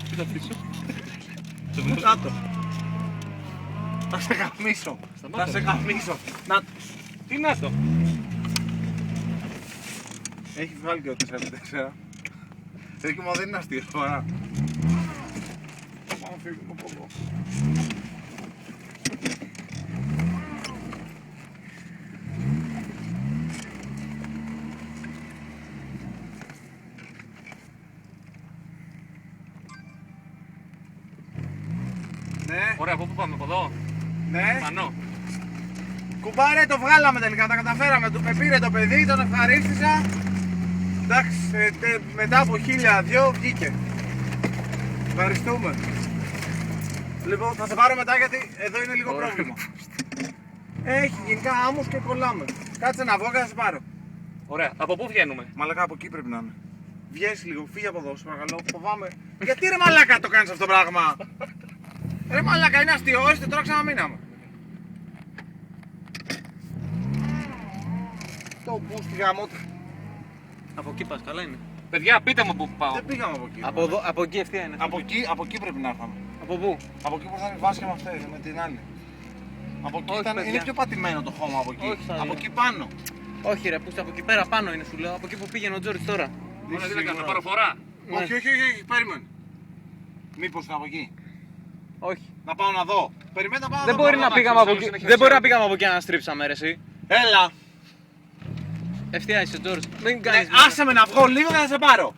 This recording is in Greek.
Κοίτα πίσω. Κάτω. Θα σε γαμίσω. Θα σε γαμίσω. Να... Τι να το. Έχει βγάλει και ο 4x4. Εκεί μου δεν είναι αστείο τώρα. Πάμε φύγουμε από εδώ. Ναι. Ωραία, από πού πάμε, από εδώ. Ναι. Πανώ. Κουμπάρε, το βγάλαμε τελικά, τα καταφέραμε. Με πήρε το παιδί, τον ευχαρίστησα. Εντάξει, μετά από 1002 βγήκε. Ευχαριστούμε. Λοιπόν, θα σε πάρω μετά γιατί εδώ είναι λίγο πρόβλημα. Έχει γενικά άμμος και κολλάμε. Κάτσε να βγω και θα σε πάρω. Ωραία, από πού βγαίνουμε. Μαλάκα, από εκεί πρέπει να είναι. Βγες λίγο, φύγε από εδώ, σου παρακαλώ. Φοβάμαι. Γιατί ρε μαλάκα το κάνεις αυτό το πράγμα. Ρε μαλάκα, είναι αστείο, όστε τώρα ξαναμείναμε. Το μπούστι γάμο. Από εκεί πας, καλά είναι. Παιδιά, πείτε μου πού πάω. Δεν πήγαμε από εκεί. Από εκεί ευθεία είναι. Από εκεί πρέπει να έρθαμε. Από πού? Από εκεί που θα είναι η βάσια με αυτές, με την άλλη. Από εκεί Όχι, ήταν, παιδιά. είναι πιο πατημένο το χώμα από εκεί. Όχι, θα από λέω. εκεί πάνω. Όχι ρε, πούστα από εκεί πέρα πάνω είναι σου λέω. Από εκεί που πήγαινε ο Τζόρις τώρα. Ωραία, τι να κάνουμε, παροφορά. Ναι. Όχι, όχι, περίμενε. Μήπως είναι από εκεί. Όχι. Να πάω να δω. Περιμένω να πάω Δεν να δω. μπορεί να πήγαμε από εκεί. συνέχεια Δεν μπορεί να ξέρω. πήγαμε από εκεί να στρίψαμε ρε εσύ. Έλα. Ευθεία είσαι Τζόρις. Μην Ναι, κάνεις. άσε με να βγω λίγο και θα σε πάρω.